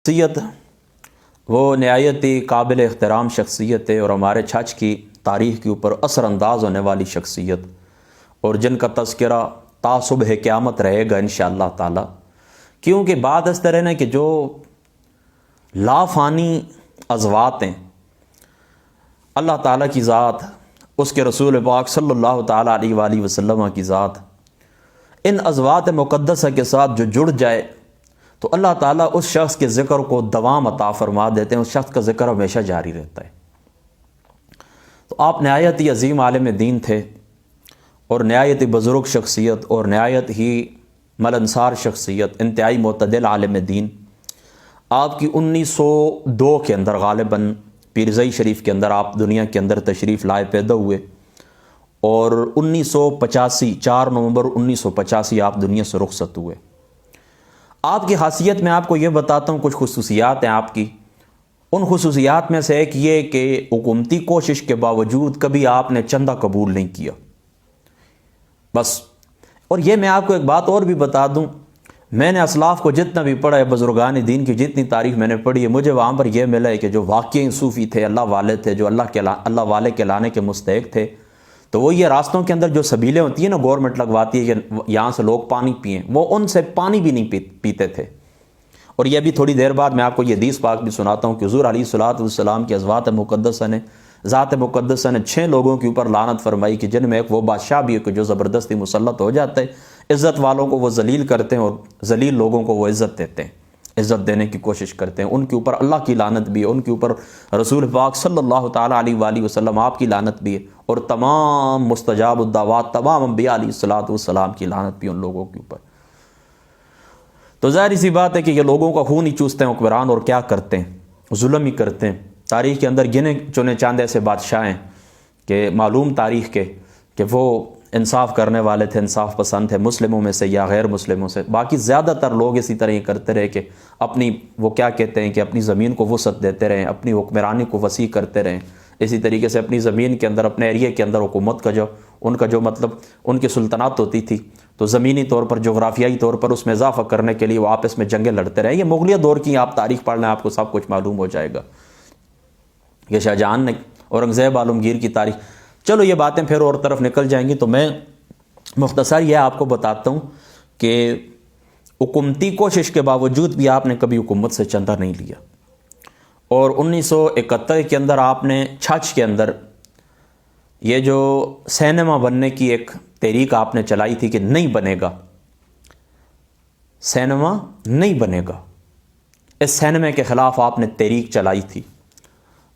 شخصیت وہ نہایت ہی قابل احترام شخصیت ہے اور ہمارے چھچ کی تاریخ کے اوپر اثر انداز ہونے والی شخصیت، اور جن کا تذکرہ تا صبح قیامت رہے گا انشاءاللہ تعالی۔ کیونکہ بات اس طرح ہے کہ جو لافانی ازوات ہیں، اللہ تعالیٰ کی ذات، اس کے رسول پاک صلی اللہ تعالیٰ علیہ وآلہ وسلم کی ذات، ان ازوات مقدسہ کے ساتھ جو جڑ جائے تو اللہ تعالیٰ اس شخص کے ذکر کو دوام عطا فرما دیتے ہیں، اس شخص کا ذکر ہمیشہ جاری رہتا ہے۔ تو آپ نہایت ہی عظیم عالم دین تھے اور نہایت ہی بزرگ شخصیت اور نہایت ہی ملنسار شخصیت، انتہائی معتدل عالم دین۔ آپ کی 1902 کے اندر غالباً پیرزئی شریف کے اندر آپ دنیا کے اندر تشریف لائے پیدا ہوئے، اور 1985 4 نومبر 1985 آپ دنیا سے رخصت ہوئے۔ آپ کی حیثیت میں آپ کو یہ بتاتا ہوں، کچھ خصوصیات ہیں آپ کی۔ ان خصوصیات میں سے ایک یہ کہ حکومتی کوشش کے باوجود کبھی آپ نے چندہ قبول نہیں کیا بس۔ اور یہ میں آپ کو ایک بات اور بھی بتا دوں، میں نے اسلاف کو جتنا بھی پڑھا ہے، بزرگان دین کی جتنی تاریخ میں نے پڑھی ہے، مجھے وہاں پر یہ ملا ہے کہ جو واقعی صوفی تھے، اللہ والے تھے، جو اللہ والے کہلانے کے مستحق تھے، تو وہ یہ راستوں کے اندر جو سبیلیں ہوتی ہیں نا، گورنمنٹ لگواتی ہے کہ یہاں سے لوگ پانی پئیں، وہ ان سے پانی بھی نہیں پیتے تھے۔ اور یہ بھی تھوڑی دیر بعد میں آپ کو یہ حدیث پاک بھی سناتا ہوں کہ حضور علیہ الصلوۃ والسلام کی ذات مقدسہ نے 6 لوگوں کے اوپر لعنت فرمائی کہ جن میں ایک وہ بادشاہ بھی ہے کہ جو زبردستی مسلط ہو جاتے ہیں، عزت والوں کو وہ ذلیل کرتے ہیں اور ذلیل لوگوں کو وہ عزت دیتے ہیں، عزت دینے کی کوشش کرتے ہیں۔ ان کے اوپر اللہ کی لعنت بھی ہے، ان کے اوپر رسول پاک صلی اللہ تعالیٰ علیہ وآلہ وسلم آپ کی لعنت بھی ہے، اور تمام مستجاب الدعوات، تمام انبیاء علیہ الصلوۃ والسلام کی لعنت بھی ان لوگوں کے اوپر۔ تو ظاہر سی بات ہے کہ یہ لوگوں کا خون ہی چوستے ہیں حکمران، اور کیا کرتے ہیں، ظلم ہی کرتے ہیں۔ تاریخ کے اندر گنے چنے چاند ایسے بادشاہ ہیں کہ معلوم تاریخ کے کہ وہ انصاف کرنے والے تھے، انصاف پسند تھے، مسلموں میں سے یا غیر مسلموں سے۔ باقی زیادہ تر لوگ اسی طرح ہی کرتے رہے کہ اپنی وہ کیا کہتے ہیں کہ اپنی زمین کو وسعت دیتے رہیں، اپنی حکمرانی کو وسیع کرتے رہیں، اسی طریقے سے اپنی زمین کے اندر، اپنے ایریے کے اندر حکومت کا ان کا جو مطلب ان کی سلطنت ہوتی تھی، تو زمینی طور پر، جغرافیائی طور پر اس میں اضافہ کرنے کے لیے وہ آپس میں جنگیں لڑتے رہے۔ یہ مغلیہ دور کی آپ تاریخ پڑھ لیں، آپ کو سب کچھ معلوم ہو جائے گا کہ شاہ جہاں نے اورنگزیب عالمگیر کی تاریخ۔ چلو یہ باتیں پھر اور طرف نکل جائیں گی، تو میں مختصر یہ آپ کو بتاتا ہوں کہ حکومتی کوشش کے باوجود بھی آپ نے کبھی حکومت سے چندہ نہیں لیا، اور 1971 کے اندر آپ نے چھچ کے اندر یہ جو سینما بننے کی ایک تحریک آپ نے چلائی تھی کہ نہیں بنے گا، سینما نہیں بنے گا، اس سینما کے خلاف آپ نے تحریک چلائی تھی،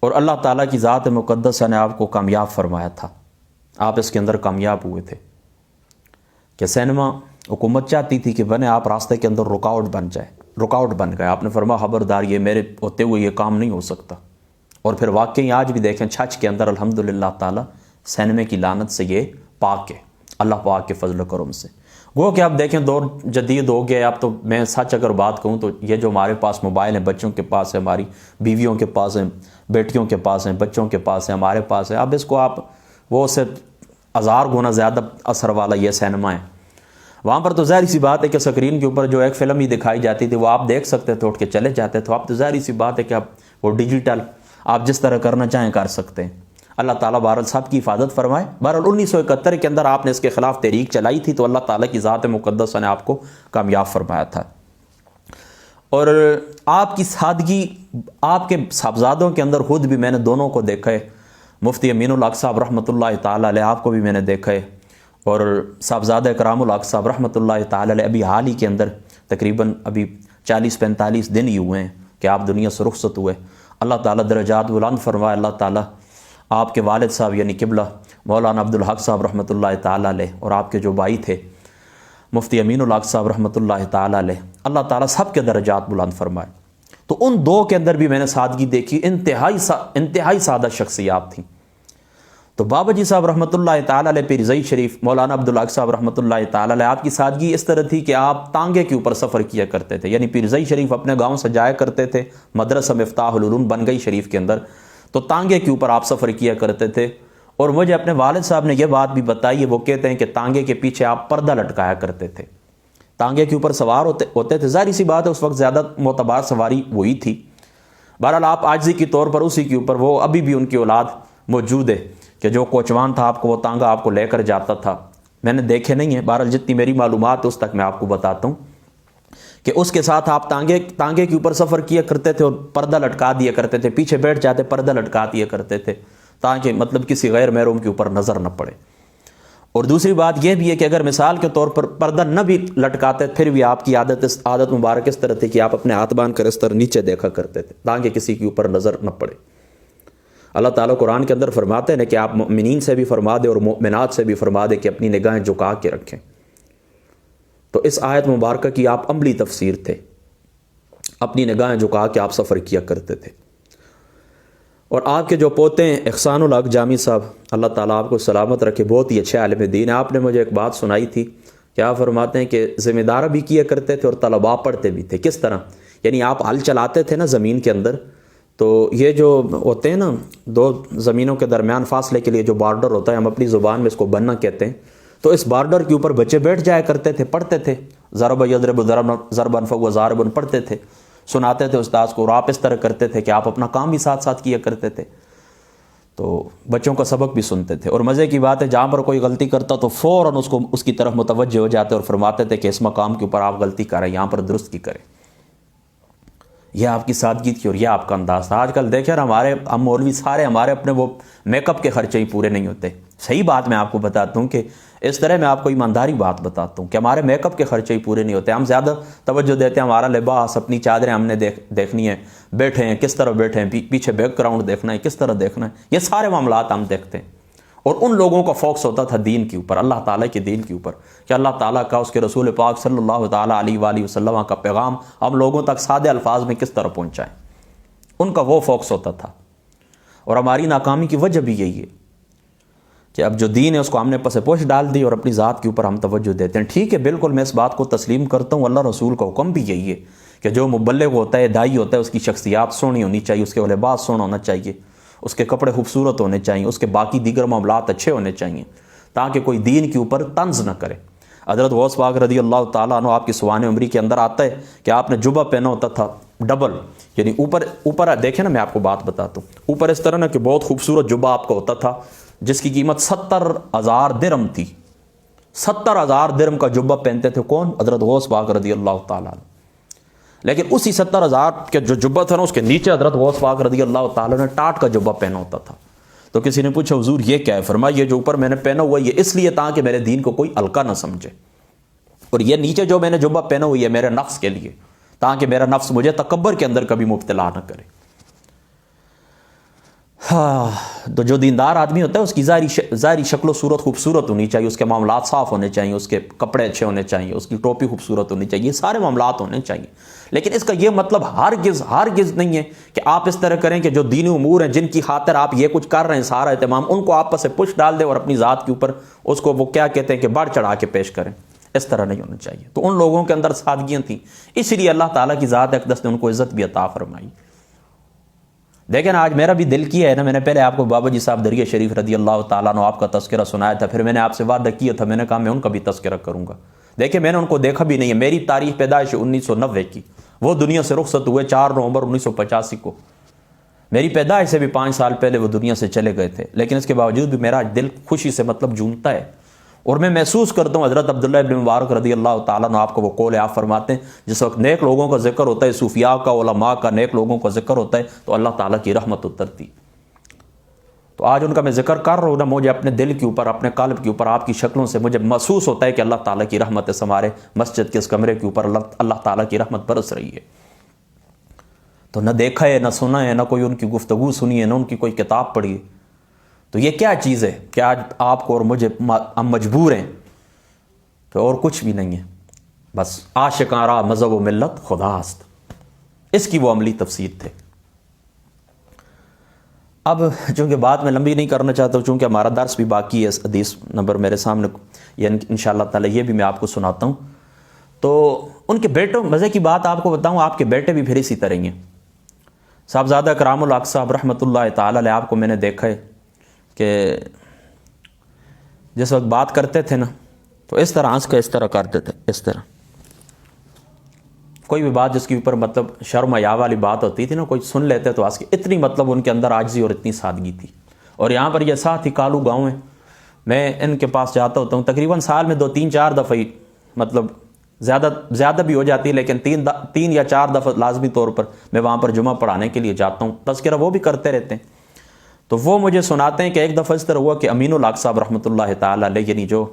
اور اللہ تعالیٰ کی ذات مقدسہ نے آپ کو کامیاب فرمایا تھا، آپ اس کے اندر کامیاب ہوئے تھے کہ سینما حکومت چاہتی تھی کہ بنے، آپ راستے کے اندر رکاوٹ بن گئے۔ آپ نے فرمایا خبردار، یہ میرے ہوتے ہوئے یہ کام نہیں ہو سکتا۔ اور پھر واقعی آج بھی دیکھیں چھچ کے اندر الحمدللہ تعالیٰ سینما کی لعنت سے یہ پاک ہے، اللہ پاک کے فضل و کرم سے۔ وہ کہ آپ دیکھیں دور جدید ہو گیا، اب تو میں سچ اگر بات کہوں تو یہ جو ہمارے پاس موبائل ہیں، بچوں کے پاس ہے، ہماری بیویوں کے پاس ہیں، بیٹیوں کے پاس ہیں، بچوں کے پاس ہیں، ہمارے پاس ہے، اب اس کو آپ وہ سے 1000 گنا زیادہ اثر والا یہ سینما ہے۔ وہاں پر تو ظاہر سی بات ہے کہ اسکرین کے اوپر جو ایک فلم ہی دکھائی جاتی تھی وہ آپ دیکھ سکتے تھے، اٹھ کے چلے جاتے تھے۔ اب تو ظاہر سی بات ہے کہ اب وہ ڈیجیٹل آپ جس طرح کرنا چاہیں کر سکتے ہیں۔ اللہ تعالیٰ بہرحال صاحب کی حفاظت فرمائے۔ بہرحال 1971 کے اندر آپ نے اس کے خلاف تحریک چلائی تھی، تو اللہ تعالیٰ کی ذات مقدسہ نے آپ کو کامیاب فرمایا تھا۔ اور آپ کی سادگی، آپ کے صاحبزادوں کے اندر خود بھی میں نے دونوں کو دیکھا ہے، مفتی امین الحق صاحب رحمۃ اللہ تعالیٰ علیہ، آپ کو بھی میں نے دیکھا ہے، اور صاحبزادہ کرام الحق صاحب رحمۃ اللہ تعالیٰ علیہ ابھی حال ہی کے اندر تقریباً ابھی 40-45 دن ہی ہوئے ہیں کہ آپ دنیا سے رخصت ہوئے۔ اللہ تعالیٰ درجات بلند فرمائے۔ اللہ تعالیٰ آپ کے والد صاحب یعنی قبلہ مولانا عبدالحق صاحب رحمۃ اللہ تعالیٰ علیہ، اور آپ کے جو بھائی تھے مفتی امین الحق صاحب رحمۃ اللہ تعالیٰ علیہ، اللہ تعالیٰ سب کے درجات بلند فرمائے۔ تو ان دو کے اندر بھی میں نے سادگی دیکھی، انتہائی سادہ شخصیات تھیں۔ تو بابا جی صاحب رحمۃ اللہ تعالیٰ علیہ پیرزئی شریف، مولانا عبدالحق صاحب رحمۃ اللہ تعالیٰ علیہ، آپ کی سادگی اس طرح تھی کہ آپ تانگے کے اوپر سفر کیا کرتے تھے، یعنی پیرزئی شریف اپنے گاؤں سے جایا کرتے تھے، مدرسہ مفتاح العلوم بن گئی شریف کے اندر، تو تانگے کے اوپر آپ سفر کیا کرتے تھے۔ اور مجھے اپنے والد صاحب نے یہ بات بھی بتائی ہے، وہ کہتے ہیں کہ تانگے کے پیچھے آپ پردہ لٹکایا کرتے تھے تانگے کے اوپر سوار ہوتے تھے. ظاہری سی بات ہے اس وقت زیادہ معتبر سواری وہی تھی. بہرحال آپ عاجزی کے طور پر اسی کے اوپر، وہ ابھی بھی ان کی اولاد موجود ہے کہ جو کوچوان تھا آپ کو وہ تانگا آپ کو لے کر جاتا تھا. میں نے دیکھے نہیں ہیں، بہرحال جتنی میری معلومات اس تک میں آپ کو بتاتا ہوں کہ اس کے ساتھ آپ تانگے کے اوپر سفر کیا کرتے تھے اور پردہ لٹکا دیا کرتے تھے، پیچھے بیٹھ جاتے پردہ لٹکا دیا کرتے تھے تاکہ مطلب کسی غیر محروم کے اوپر نظر نہ پڑے. اور دوسری بات یہ بھی ہے کہ اگر مثال کے طور پر پردہ نہ بھی لٹکاتے پھر بھی آپ کی عادت مبارک اس طرح تھی کہ آپ اپنے ہاتھ باندھ کر اس طرح نیچے دیکھا کرتے تھے تاکہ کسی کے اوپر نظر نہ پڑے. اللہ تعالیٰ قرآن کے اندر فرماتے ہیں کہ آپ مؤمنین سے بھی فرما دیں اور مؤمنات سے بھی فرما دیں کہ اپنی نگاہیں جھکا کے رکھیں. تو اس آیت مبارکہ کی آپ عملی تفسیر تھے، اپنی نگاہیں جھکا کے آپ سفر کیا کرتے تھے. اور آپ کے جو پوتے ہیں احسان الحق جامی صاحب، اللہ تعالیٰ آپ کو سلامت رکھے، بہت ہی اچھے عالم دین ہیں. آپ نے مجھے ایک بات سنائی تھی، کیا فرماتے ہیں کہ ذمہ دار بھی کیا کرتے تھے اور طلباء پڑھتے بھی تھے. کس طرح؟ یعنی آپ ہل چلاتے تھے نا زمین کے اندر، تو یہ جو ہوتے ہیں نا دو زمینوں کے درمیان فاصلے کے لیے جو بارڈر ہوتا ہے، ہم اپنی زبان میں اس کو بننا کہتے ہیں، تو اس بارڈر کے اوپر بچے بیٹھ جایا کرتے تھے، پڑھتے تھے. ضرب یضرب ضربا فهو ضارب پڑھتے تھے، سناتے تھے استاذ کو. اور آپ اس طرح کرتے تھے کہ آپ اپنا کام بھی ساتھ ساتھ کیا کرتے تھے، تو بچوں کا سبق بھی سنتے تھے. اور مزے کی بات ہے جہاں پر کوئی غلطی کرتا تو فوراً اس کی طرف متوجہ ہو جاتے اور فرماتے تھے کہ اس مقام کے اوپر آپ غلطی کریں، یہاں پر درست کی کریں. یہ آپ کی سادگی تھی اور یہ آپ کا انداز تھا. آج کل دیکھیں ہم مولوی سارے ہمارے اپنے وہ میک اپ کے خرچے ہی پورے نہیں ہوتے. صحیح بات میں آپ کو بتاتا ہوں کہ اس طرح میں آپ کو ایمانداری بات بتاتا ہوں کہ ہمارے میک اپ کے خرچے ہی پورے نہیں ہوتے. ہم زیادہ توجہ دیتے ہیں ہمارا لباس، اپنی چادریں ہم نے دیکھنی ہے، بیٹھے ہیں کس طرح بیٹھے ہیں، پیچھے بیک گراؤنڈ دیکھنا ہے کس طرح دیکھنا ہے، یہ سارے معاملات ہم دیکھتے ہیں. اور ان لوگوں کا فوکس ہوتا تھا دین کے اوپر، اللہ تعالیٰ کے دین کے اوپر، کہ اللہ تعالیٰ کا اس کے رسول پاک صلی اللہ تعالیٰ علیہ وآلہ وسلم کا پیغام ہم لوگوں تک سادے الفاظ میں کس طرح پہنچائیں. ان کا وہ فوکس ہوتا تھا. اور ہماری ناکامی کی وجہ بھی یہی ہے کہ اب جو دین ہے اس کو ہم نے پس پوش ڈال دی اور اپنی ذات کے اوپر ہم توجہ دیتے ہیں. ٹھیک ہے، بالکل میں اس بات کو تسلیم کرتا ہوں، اللہ رسول کا حکم بھی یہی ہے کہ جو مبلغ ہوتا ہے، داعی ہوتا ہے، اس کی شخصیات سونی ہونی چاہیے، اس کے لباس سونا ہونا چاہیے، اس کے کپڑے خوبصورت ہونے چاہیے، اس کے باقی دیگر معاملات اچھے ہونے چاہیے تاکہ کوئی دین کے اوپر طنز نہ کرے. حضرت غوث پاک رضی اللہ تعالیٰ عنہ آپ کی سوانح عمری کے اندر آتا ہے کہ آپ نے جبہ پہنا ہوتا تھا ڈبل، یعنی اوپر دیکھیں نا، میں آپ کو بات بتاتا ہوں، اوپر اس طرح نا کہ بہت خوبصورت جبہ آپ کا ہوتا تھا جس کی قیمت 70,000 درہم تھی. 70,000 درہم کا جبہ پہنتے تھے کون؟ حضرت غوث پاک رضی اللہ تعالیٰ عنہ. لیکن اسی 70,000 کے جو جبہ تھا نا اس کے نیچے حضرت غوث پاک رضی اللہ تعالیٰ نے ٹاٹ کا جبہ پہنا ہوتا تھا. تو کسی نے پوچھا حضور یہ کیا ہے؟ فرمایا یہ جو اوپر میں نے پہنا ہوا یہ اس لیے تاکہ میرے دین کو کوئی ہلکا نہ سمجھے، اور یہ نیچے جو میں نے جبہ پہنا ہوئی ہے میرے نفس کے لیے تاکہ میرا نفس مجھے تکبر کے اندر کبھی مبتلا نہ کرے. تو جو دیندار آدمی ہوتا ہے اس کی ظاہری شکل و صورت خوبصورت ہونی چاہیے، اس کے معاملات صاف ہونے چاہیے، اس کے کپڑے اچھے ہونے چاہیے، اس کی ٹوپی خوبصورت ہونی چاہیے، سارے معاملات ہونے چاہیے. لیکن اس کا یہ مطلب ہرگز نہیں ہے کہ آپ اس طرح کریں کہ جو دینی امور ہیں جن کی خاطر آپ یہ کچھ کر رہے ہیں سارا اہتمام ان کو آپ سے پش ڈال دیں اور اپنی ذات کے اوپر اس کو وہ کیا کہتے ہیں کہ بڑھ چڑھا کے پیش کریں. اس طرح نہیں ہونا چاہیے. تو ان لوگوں کے اندر سادگیاں تھیں، اس لیے اللہ تعالیٰ کی ذات اقدس نے ان کو عزت بھی عطا فرمائی. دیکھیں آج میرا بھی دل کیا ہے نا، میں نے پہلے آپ کو بابا جی صاحب دریا شریف رضی اللہ تعالیٰ عنہ آپ کا تذکرہ سنایا تھا، پھر میں نے آپ سے وعدہ کیا تھا، میں نے کہا میں ان کا بھی تذکرہ کروں گا. دیکھیں میں نے ان کو دیکھا بھی نہیں ہے. میری تاریخ پیدائش 1990 کی، وہ دنیا سے رخصت ہوئے 4 نومبر 1985 کو. میری پیدائش سے بھی 5 سال پہلے وہ دنیا سے چلے گئے تھے، لیکن اس کے باوجود بھی میرا دل خوشی سے جھومتا ہے. اور میں محسوس کرتا ہوں حضرت عبداللہ ابن مبارک رضی اللہ تعالیٰ عنہ آپ کو وہ قول آپ فرماتے ہیں جس وقت نیک لوگوں کا ذکر ہوتا ہے، صوفیاء کا، علماء کا، نیک لوگوں کا ذکر ہوتا ہے تو اللہ تعالیٰ کی رحمت اترتی. تو آج ان کا میں ذکر کر رہا ہوں نا، مجھے اپنے دل کے اوپر، اپنے قلب کے اوپر آپ کی شکلوں سے مجھے محسوس ہوتا ہے کہ اللہ تعالیٰ کی رحمت ہے. ہمارے مسجد کے اس کمرے کے اوپر اللہ تعالیٰ کی رحمت برس رہی ہے. تو نہ دیکھا ہے، نہ سنا ہے، نہ کوئی ان کی گفتگو سنی ہے، نہ ان کی کوئی کتاب پڑھی ہے. تو یہ کیا چیز ہے کہ آج آپ کو اور مجھے ہم مجبور ہیں تو اور کچھ بھی نہیں ہے، بس عاشقاں را مذہب و ملت خدا است. اس کی وہ عملی تفسیر تھے. اب چونکہ بات میں لمبی نہیں کرنا چاہتا ہوں، چونکہ ہمارا درس بھی باقی ہے، حدیث نمبر میرے سامنے، یہ انشاءاللہ تعالی یہ بھی میں آپ کو سناتا ہوں. تو ان کے بیٹوں، مزے کی بات آپ کو بتاؤں، آپ کے بیٹے بھی پھر اسی طرح ہیں. صاحبزادہ کرام الحق صاحب رحمۃ اللہ تعالی علیہ، آپ کو میں نے دیکھا ہے کہ جس وقت بات کرتے تھے نا تو اس طرح ہنس کے اس طرح کرتے تھے، اس طرح کوئی بھی بات جس کے اوپر مطلب شرم حیا والی بات ہوتی تھی نا، کوئی سن لیتے تو آج اتنی مطلب ان کے اندر عاجزی اور اتنی سادگی تھی. اور یہاں پر یہ ساتھ ہی کالو گاؤں ہیں، میں ان کے پاس جاتا ہوتا ہوں تقریباً سال میں 2-3-4 دفعہ ہی، مطلب زیادہ بھی ہو جاتی ہے، لیکن 3 یا 4 دفعہ لازمی طور پر میں وہاں پر جمعہ پڑھانے کے لیے جاتا ہوں. تذکرہ وہ بھی کرتے رہتے ہیں. تو وہ مجھے سناتے ہیں کہ ایک دفعہ اس طرح ہوا کہ امین الحق صاحب رحمۃ اللہ تعالیٰ علیہ، یعنی جو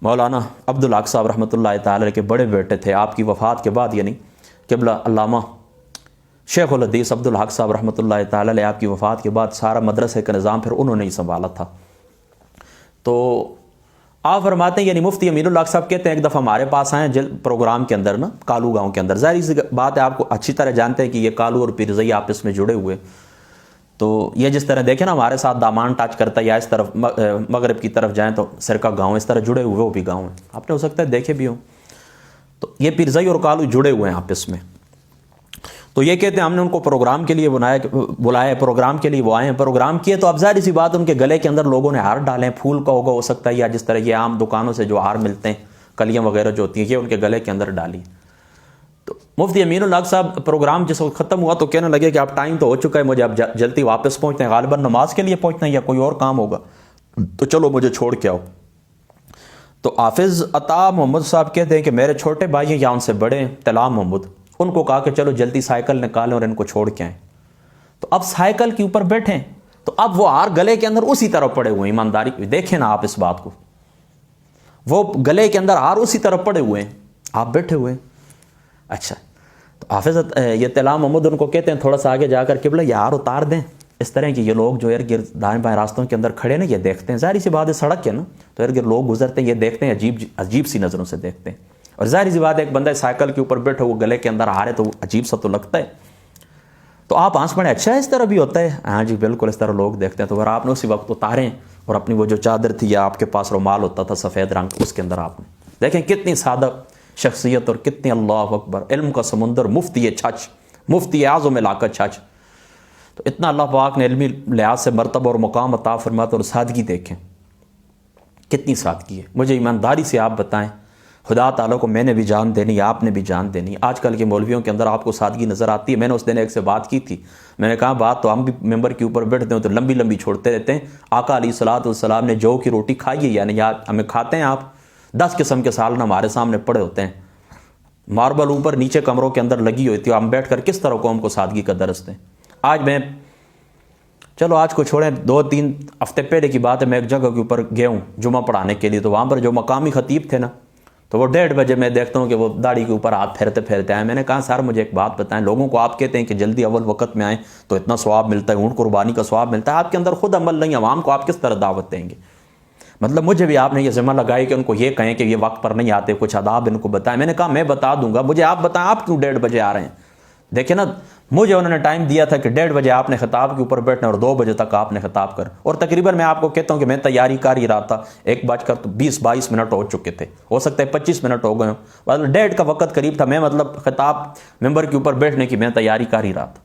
مولانا عبد الحق صاحب رحمۃ اللہ تعالیٰ علیہ کے بڑے بیٹے تھے آپ کی وفات کے بعد، یعنی قبلہ علامہ شیخ الحدیث عبد الحق صاحب رحمۃ اللہ تعالیٰ علیہ آپ کی وفات کے بعد سارا مدرسے کا نظام پھر انہوں نے ہی سنبھالا تھا. تو آپ فرماتے ہیں یعنی مفتی امین الحق صاحب کہتے ہیں ایک دفعہ ہمارے پاس آئے پروگرام کے اندر نا، کالو گاؤں کے اندر. ظاہر سی بات ہے، آپ کو اچھی طرح جانتے ہیں کہ یہ کالو اور پیرزئی آپس میں جڑے ہوئے. تو یہ جس طرح دیکھیں نا ہمارے ساتھ دامان ٹچ کرتا ہے، یا اس طرف مغرب کی طرف جائیں تو سرکہ گاؤں، اس طرح جڑے ہوئے وہ بھی گاؤں ہیں. آپ نے ہو سکتا ہے دیکھے بھی ہوں. تو یہ پیرزئی اور کالو جڑے ہوئے ہیں آپس میں. تو یہ کہتے ہیں ہم نے ان کو پروگرام کے لیے بلایا، پروگرام کے لیے وہ آئے ہیں، پروگرام کیے تو اب ظاہر سی بات ان کے گلے کے اندر لوگوں نے ہار ڈالے، پھول کا ہوگا ہو سکتا ہے، یا جس طرح یہ عام دکانوں سے جو ہار ملتے ہیں کلیاں وغیرہ جو ہوتی ہیں، یہ ان کے گلے کے اندر ڈالی. تو مفتی امین الحق صاحب پروگرام جس وقت ختم ہوا تو کہنے لگے کہ اب ٹائم تو ہو چکا ہے، مجھے اب جلدی واپس پہنچنا ہے، غالباً نماز کے لیے پہنچنا ہے یا کوئی اور کام ہوگا، تو چلو مجھے چھوڑ کے آؤ. تو حافظ عطا محمد صاحب کہتے ہیں کہ میرے چھوٹے بھائی ہیں یا ان سے بڑے ہیں طلا محمد، ان کو کہا کہ چلو جلدی سائیکل نکالیں اور ان کو چھوڑ کے آئیں. تو اب سائیکل کے اوپر بیٹھیں تو اب وہ ہار گلے کے اندر اسی طرح پڑے ہوئے ہیں. ایمانداری دیکھیں نا آپ اس بات کو، وہ گلے کے اندر ہار اسی طرح پڑے ہوئے ہیں، آپ بیٹھے ہوئے ہیں. اچھا، تو حافظ یہ طلا محمد ان کو کہتے ہیں تھوڑا سا آگے جا کر قبلہ یہ ہار اتار دیں. اس طرح کی یہ لوگ جو ارد گرد دائیں بائیں راستوں کے اندر کھڑے نا، یہ دیکھتے ہیں، ظاہر سی بات ہے سڑک ہے نا، تو ارد گرد لوگ گزرتے ہیں، یہ دیکھتے ہیں، عجیب سی نظروں سے دیکھتے ہیں. اور ظاہر سی بات ہے ایک بندہ سائیکل کے اوپر بیٹھے وہ گلے کے اندر ہارے تو عجیب سا تو لگتا ہے. تو آپ آنس پڑے، اچھا اس طرح بھی ہوتا ہے؟ ہاں جی بالکل اس طرح لوگ دیکھتے ہیں. تو اگر آپ نے اسی وقت اتاریں اور اپنی وہ جو چادر تھی یا آپ کے پاس رومال ہوتا تھا سفید رنگ، اس کے اندر آپ نے دیکھیں کتنی سادہ شخصیت اور کتنی اللہ اکبر علم کا سمندر، مفتی چھچ، مفتی اعظم علاقہ چھچ. تو اتنا اللہ پاک نے علمی لحاظ سے مرتبہ اور مقام عطا فرمایا. اور سادگی دیکھیں کتنی سادگی ہے. مجھے ایمانداری سے آپ بتائیں، خدا تعالیٰ کو میں نے بھی جان دینی، آپ نے بھی جان دینی. آج کل کے مولویوں کے اندر آپ کو سادگی نظر آتی ہے. میں نے اس دن ایک سے بات کی تھی، میں نے کہا بات تو ہم بھی ممبر کے اوپر بیٹھتے ہیں تو لمبی لمبی چھوڑتے رہتے ہیں. آقا علیہ الصلوۃ والسلام نے جو کی روٹی کھائی ہے، یعنی یا ہمیں کھاتے ہیں آپ 10 قسم کے سالن ہمارے سامنے پڑے ہوتے ہیں، ماربل اوپر نیچے کمروں کے اندر لگی ہوئی تھی، ہم بیٹھ کر کس طرح قوم کو سادگی کا درس دیں. آج میں چلو آج کو چھوڑیں، 2-3 ہفتے پہلے کی بات ہے، میں ایک جگہ کے اوپر گیا ہوں جمعہ پڑھانے کے لیے. تو وہاں پر جو مقامی خطیب تھے نا، تو وہ 1:30 بجے میں دیکھتا ہوں کہ وہ داڑھی کے اوپر ہاتھ پھیرتے آئے. میں نے کہا سر مجھے ایک بات بتائیں، لوگوں کو آپ کہتے ہیں کہ جلدی اول وقت میں آئیں تو اتنا ثواب ملتا ہے، اونٹ قربانی کا ثواب ملتا ہے، آپ کے اندر خود عمل نہیں، عوام کو آپ کس طرح دعوت دیں گے؟ مطلب مجھے بھی آپ نے یہ ذمہ لگائی کہ ان کو یہ کہیں کہ یہ وقت پر نہیں آتے، کچھ آداب ان کو بتائیں. میں نے کہا میں بتا دوں گا، مجھے آپ بتائیں آپ کیوں 1:30 بجے آ رہے ہیں؟ دیکھیں نا، مجھے انہوں نے ٹائم دیا تھا کہ 1:30 بجے آپ نے خطاب کے اوپر بیٹھنا اور 2 بجے تک آپ نے خطاب کر. اور تقریباً میں آپ کو کہتا ہوں کہ میں تیاری کر ہی رہا تھا، 1:20-22 منٹ ہو چکے تھے، ہو سکتا ہے 25 منٹ ہو گئے ہوں، مطلب 1:30 کا وقت قریب تھا. میں مطلب خطاب ممبر کے اوپر بیٹھنے کی میں تیاری کر ہی رہا تھا.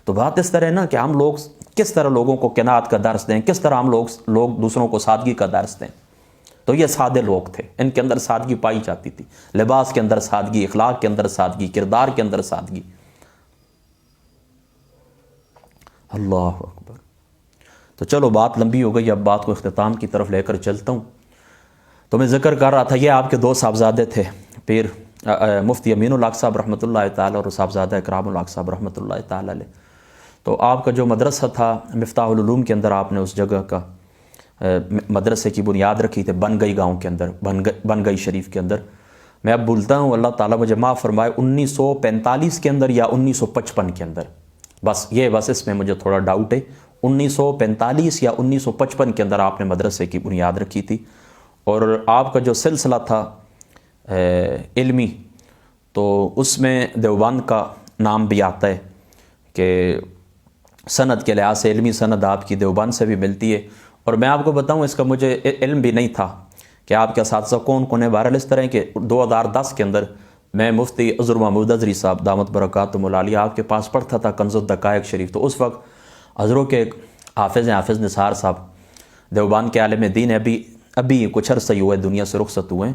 تو بات اس طرح ہے نا کہ ہم لوگ کس طرح لوگوں کو قناعت کا درس دیں، کس طرح ہم لوگ دوسروں کو سادگی کا درس دیں. تو یہ سادے لوگ تھے، ان کے اندر سادگی پائی جاتی تھی، لباس کے اندر سادگی، اخلاق کے اندر سادگی، کردار کے اندر سادگی. اللہ اکبر. تو چلو بات لمبی ہو گئی، اب بات کو اختتام کی طرف لے کر چلتا ہوں. تو میں ذکر کر رہا تھا یہ آپ کے 2 صاحبزادے تھے، پیر مفتی امین الحق صاحب رحمۃ اللہ تعالی اور صاحبزادہ اکرام الحق صاحب رحمۃ اللہ تعالی علیہ. تو آپ کا جو مدرسہ تھا مفتاح العلوم کے اندر، آپ نے اس جگہ کا مدرسے کی بنیاد رکھی تھی بنگئی گاؤں کے اندر، بنگئی شریف کے اندر. میں اب بھولتا ہوں، اللہ تعالیٰ مجھے معاف فرمائے، 1945 کے اندر یا 1955 کے اندر، بس اس میں مجھے تھوڑا ڈاؤٹ ہے. 1945 یا 1955 کے اندر آپ نے مدرسے کی بنیاد رکھی تھی. اور آپ کا جو سلسلہ تھا علمی، تو اس میں دیوبند کا نام بھی آتا ہے کہ سند کے لحاظ سے علمی سند آپ کی دیوبند سے بھی ملتی ہے. اور میں آپ کو بتاؤں اس کا مجھے علم بھی نہیں تھا کہ آپ کے اساتذہ کون ہیں. بہرحال اس طرح کہ 2010 کے اندر میں مفتی عذر محمود اظہری صاحب دامت برکاتہم العالیہ آپ کے پاس پڑھتا تھا کنز الدقائق شریف. تو اس وقت حضروں کے حافظ نثار صاحب دیوبند کے عالم دین ابھی کچھ عرصہ ہی ہوئے دنیا سے رخصت ہوئے،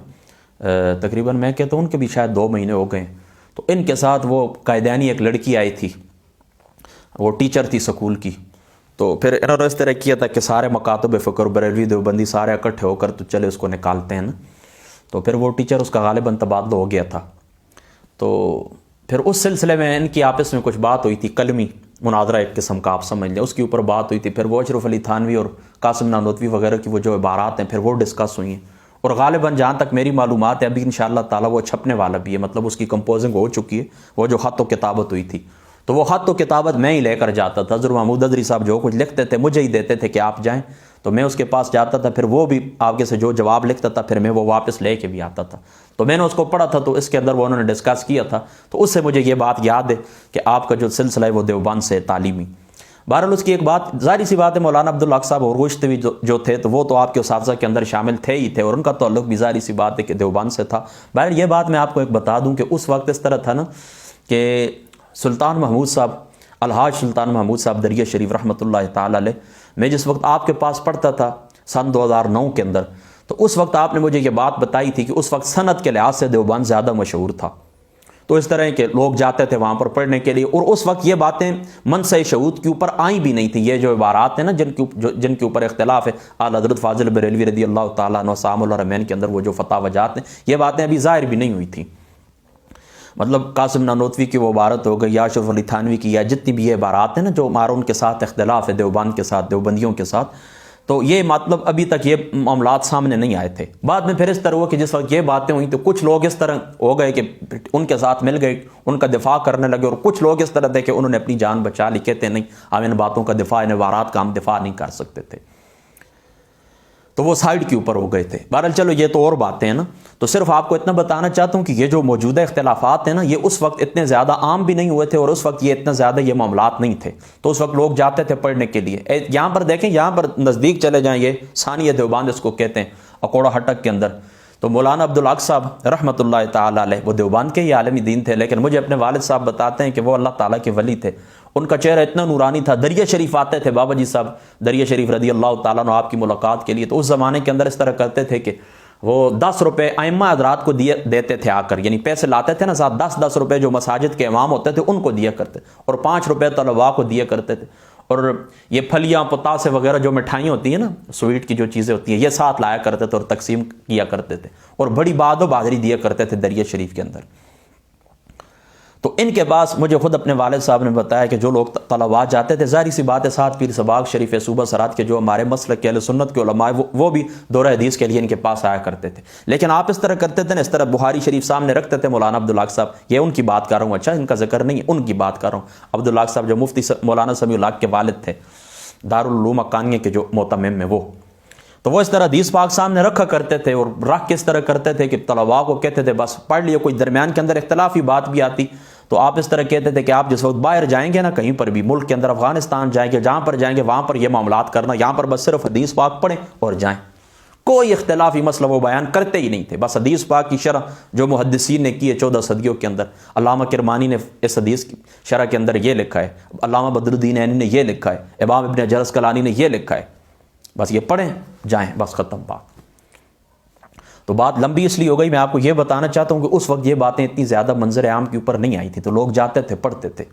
تقریباً میں کہتا ہوں ان کے بھی شاید 2 مہینے ہو گئے. تو ان کے ساتھ وہ قائدانی ایک لڑکی آئی تھی، وہ ٹیچر تھی سکول کی، تو پھر انہوں نے اس طرح کیا تھا کہ سارے مکاتب فکر بریلوی دیوبندی سارے اکٹھے ہو کر تو چلے اس کو نکالتے ہیں نا، تو پھر وہ ٹیچر اس کا غالباً تبادلہ ہو گیا تھا، تو پھر اس سلسلے میں ان کی آپس میں کچھ بات ہوئی تھی، کلمی مناظرہ ایک قسم کا آپ سمجھ لیں، اس کے اوپر بات ہوئی تھی، پھر وہ اشرف علی تھانوی اور قاسم نانوتوی وغیرہ کی وہ جو عبارات ہیں پھر وہ ڈسکس ہوئی ہیں، اور غالباً جہاں تک میری معلومات ہے ابھی انشاءاللہ تعالیٰ وہ چھپنے والا بھی ہے، مطلب اس کی کمپوزنگ ہو چکی ہے، وہ جو خط و کتابت ہوئی تھی، تو وہ خط و کتابت میں ہی لے کر جاتا تھا، حضرت محمود ادری صاحب جو کچھ لکھتے تھے مجھے ہی دیتے تھے کہ آپ جائیں، تو میں اس کے پاس جاتا تھا، پھر وہ بھی آگے سے جو جواب لکھتا تھا پھر میں وہ واپس لے کے بھی آتا تھا، تو میں نے اس کو پڑھا تھا، تو اس کے اندر وہ انہوں نے ڈسکس کیا تھا، تو اس سے مجھے یہ بات یاد ہے کہ آپ کا جو سلسلہ ہے وہ دیوبند سے تعلیمی۔ بہرحال اس کی ایک بات ظاہری سی بات ہے، مولانا عبدالحق صاحب اور گوشتوی جو تھے تو وہ تو آپ کے اساتذہ کے اندر شامل تھے ہی تھے، اور ان کا تعلق بھی ظاہری سی بات ہے کہ دیوبند سے تھا۔ بہرحال یہ بات میں آپ کو ایک بتا دوں کہ اس وقت اس طرح تھا نا کہ سلطان محمود صاحب، الحاج سلطان محمود صاحب دریا شریف رحمۃ اللہ تعالی علیہ، میں جس وقت آپ کے پاس پڑھتا تھا سن 2009 کے اندر، تو اس وقت آپ نے مجھے یہ بات بتائی تھی کہ اس وقت صنعت کے لحاظ سے دیوبند زیادہ مشہور تھا، تو اس طرح کے لوگ جاتے تھے وہاں پر پڑھنے کے لیے، اور اس وقت یہ باتیں منصع شہود کے اوپر آئیں بھی نہیں تھیں، یہ جو عبارات ہیں نا جن کے اوپر اختلاف ہے، اعلیٰ حضرت فاضل بریلوی رضی اللہ تعالیٰ عنہ سام الحرمین کے اندر وہ جو فتح وجات ہیں، یہ باتیں ابھی ظاہر بھی نہیں ہوئی تھیں، مطلب قاسم نانوتوی کی وہ عبارت ہو گئی یا اشرف علی تھانوی کی، یا جتنی بھی یہ عبارات ہیں نا جو ہمارا ان کے ساتھ اختلاف ہے دیوبند کے ساتھ، دیوبندیوں کے ساتھ، تو یہ مطلب ابھی تک یہ معاملات سامنے نہیں آئے تھے۔ بعد میں پھر اس طرح ہوا کہ جس وقت یہ باتیں ہوئیں تو کچھ لوگ اس طرح ہو گئے کہ ان کے ساتھ مل گئے، ان کا دفاع کرنے لگے، اور کچھ لوگ اس طرح تھے کہ انہوں نے اپنی جان بچا لی، کہتے نہیں ہم ان باتوں کا دفاع، ان عبارات کا ہم دفاع نہیں کر سکتے تھے، تو وہ سائیڈ کے اوپر ہو گئے تھے۔ بہرحال چلو یہ تو اور باتیں ہیں نا، تو صرف آپ کو اتنا بتانا چاہتا ہوں کہ یہ جو موجودہ اختلافات ہیں نا یہ اس وقت اتنے زیادہ عام بھی نہیں ہوئے تھے، اور اس وقت یہ اتنا زیادہ یہ معاملات نہیں تھے، تو اس وقت لوگ جاتے تھے پڑھنے کے لیے۔ یہاں پر دیکھیں، یہاں پر نزدیک چلے جائیں، یہ ثانیہ دیوبند اس کو کہتے ہیں، اکوڑا ہٹک کے اندر، تو مولانا عبدالحق صاحب رحمۃ اللہ تعالیٰ علیہ وہ دیوبند کے ہی عالمی دین تھے، لیکن مجھے اپنے والد صاحب بتاتے ہیں کہ وہ اللہ تعالیٰ کے ولی تھے، ان کا چہرہ اتنا نورانی تھا، دریا شریف آتے تھے بابا جی صاحب دریا شریف رضی اللہ تعالیٰ عنہ آپ کی ملاقات کے لیے، تو اس زمانے کے اندر اس طرح کرتے تھے کہ وہ 10 روپے ائمہ حضرات کو دیتے تھے آ کر، یعنی پیسے لاتے تھے نا ساتھ، 10 روپے جو مساجد کے امام ہوتے تھے ان کو دیا کرتے، اور 5 روپے طلباء کو دیا کرتے تھے، اور یہ پھلیاں پتاسے وغیرہ جو مٹھائیاں ہوتی ہیں نا، سویٹ کی جو چیزیں ہوتی ہیں، یہ ساتھ لایا کرتے تھے اور تقسیم کیا کرتے تھے، اور بڑی باد و بادری دیا کرتے تھے دریا شریف کے اندر۔ تو ان کے بعد مجھے خود اپنے والد صاحب نے بتایا کہ جو لوگ طلباء جاتے تھے، ظاہری سی بات ہے ساتھ پیر سباق شریف صوبہ سرات کے جو ہمارے مسلک کے اہل سنت کے علماء وہ بھی دورہ حدیث کے لیے ان کے پاس آیا کرتے تھے، لیکن آپ اس طرح کرتے تھے نا، اس طرح بخاری شریف سامنے رکھتے تھے مولانا عبدالحق صاحب، یہ ان کی بات کر رہا ہوں، اچھا ان کا ذکر نہیں ہے، ان کی بات کر رہا ہوں، عبدالحق صاحب جو مفتی مولانا سمیع الحق کے والد تھے، دارالعلوم حقانیہ کے جو موتمم میں وہ، تو وہ اس طرح حدیث پاک سامنے رکھا کرتے تھے، اور رکھ کس طرح کرتے تھے کہ طلباء کو کہتے تھے بس پڑھ لیے، کوئی درمیان کے اندر اختلافی بات بھی آتی تو آپ اس طرح کہتے تھے کہ آپ جس وقت باہر جائیں گے نا، کہیں پر بھی ملک کے اندر، افغانستان جائیں گے، جہاں پر جائیں گے وہاں پر یہ معاملات کرنا، یہاں پر بس صرف حدیث پاک پڑھیں اور جائیں، کوئی اختلافی مسئلہ وہ بیان کرتے ہی نہیں تھے، بس حدیث پاک کی شرح جو محدثین نے کی ہے 14 صدیوں کے اندر، علامہ کرمانی نے اس حدیث کی شرح کے اندر یہ لکھا ہے، علامہ بدر الدین عینی نے یہ لکھا ہے، امام ابن حجر عسقلانی نے یہ لکھا ہے، بس یہ پڑھیں جائیں، بس ختم بات۔ تو بات لمبی اس لیے ہو گئی، میں آپ کو یہ بتانا چاہتا ہوں کہ اس وقت یہ باتیں اتنی زیادہ منظر عام کے اوپر نہیں آئی تھی، تو لوگ جاتے تھے پڑھتے تھے،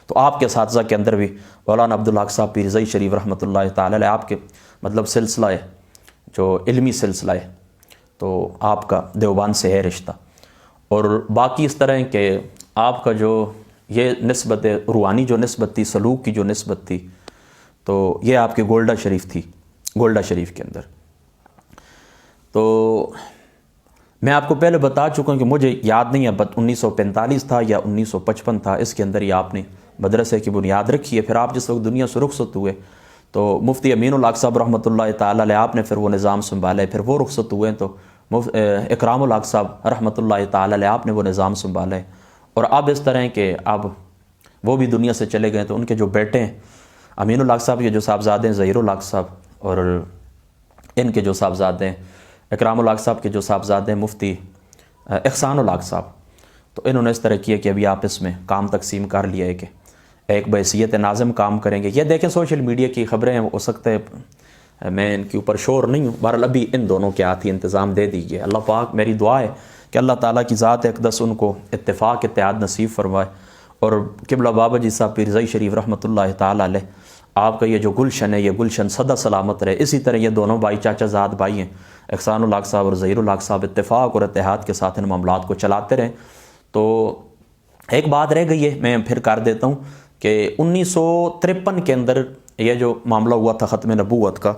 تو آپ کے اساتذہ کے اندر بھی مولانا عبدالحق صاحب پیرزئی شریف رحمۃ اللہ تعالی علیہ، آپ کے مطلب سلسلہ ہے جو علمی سلسلہ ہے تو آپ کا دیوبند سے ہے رشتہ، اور باقی اس طرح کہ آپ کا جو یہ نسبت روحانی جو نسبت تھی، سلوک کی جو نسبت تھی، تو یہ آپ کے گولڈا شریف تھی، گولڈا شریف کے اندر۔ تو میں آپ کو پہلے بتا چکا ہوں کہ مجھے یاد نہیں ہے 1945 تھا یا 1955 تھا، اس کے اندر ہی آپ نے مدرسے کی بنیاد رکھی ہے۔ پھر آپ جس وقت دنیا سے رخصت ہوئے تو مفتی امین الحق صاحب رحمۃ اللہ تعالی علیہ آپ نے پھر وہ نظام سنبھالا، پھر وہ رخصت ہوئے تو اکرام الحق صاحب رحمۃ اللہ تعالی علیہ آپ نے وہ نظام سنبھالا ہے، اور اب اس طرح کہ اب وہ بھی دنیا سے چلے گئے، تو ان کے جو بیٹے ہیں امین الحق صاحب کے جو صاحبزادے ہیں ظہیر الحق صاحب، اور ان کے جو صاحبزادے ہیں اکرام الحق صاحب کے جو صاحبزادے ہیں مفتی احسان الحق صاحب، تو انہوں نے اس طرح کیا کہ ابھی آپس میں کام تقسیم کر لیا ہے کہ ایک بحیثیت ناظم کام کریں گے۔ یہ دیکھیں سوشل میڈیا کی خبریں ہیں، ہو سکتا ہے میں ان کے اوپر شور نہیں ہوں، بہرحال ابھی ان دونوں کے ہاتھ ہی انتظام دے دیجیے۔ اللہ پاک میری دعا ہے کہ اللہ تعالیٰ کی ذات اقدس ان کو اتفاق اتحاد نصیب فرمائے، اور قبلہ بابا جی صاحب پیرزئی شریف رحمۃ اللہ تعالیٰ علیہ، آپ کا یہ جو گلشن ہے یہ گلشن سدا سلامت رہے۔ اسی طرح یہ دونوں بھائی چاچا زاد بھائی ہیں، احسان الحق صاحب اور ظہیر الحق صاحب، اتفاق اور اتحاد کے ساتھ ان معاملات کو چلاتے رہیں۔ تو ایک بات رہ گئی ہے، میں پھر کر دیتا ہوں کہ 1953 کے اندر یہ جو معاملہ ہوا تھا ختم نبوت کا،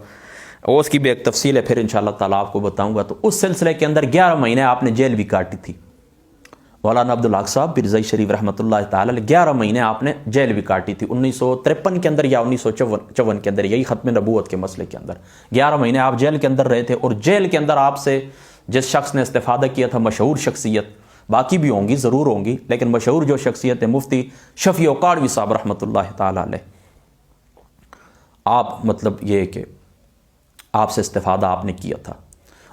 اور اس کی بھی ایک تفصیل ہے، پھر انشاءاللہ تعالیٰ آپ کو بتاؤں گا۔ تو اس سلسلے کے اندر 11 مہینے آپ نے جیل بھی کاٹی تھی، مولانا عبدالحق صاحب پیرزئی شریف رحمۃ اللہ تعالیٰ علیہ، 11 مہینے آپ نے جیل بھی کاٹی تھی 1953 کے اندر یا 1954 کے اندر، یہی ختم نبوت کے مسئلے کے اندر 11 مہینے آپ جیل کے اندر رہے تھے۔ اور جیل کے اندر آپ سے جس شخص نے استفادہ کیا تھا، مشہور شخصیت، باقی بھی ہوں گی ضرور ہوں گی، لیکن مشہور جو شخصیت ہے مفتی شفیع اوقاڑوی صاحب رحمۃ اللہ تعالیٰ علیہ، آپ مطلب یہ کہ آپ سے استفادہ آپ نے کیا تھا۔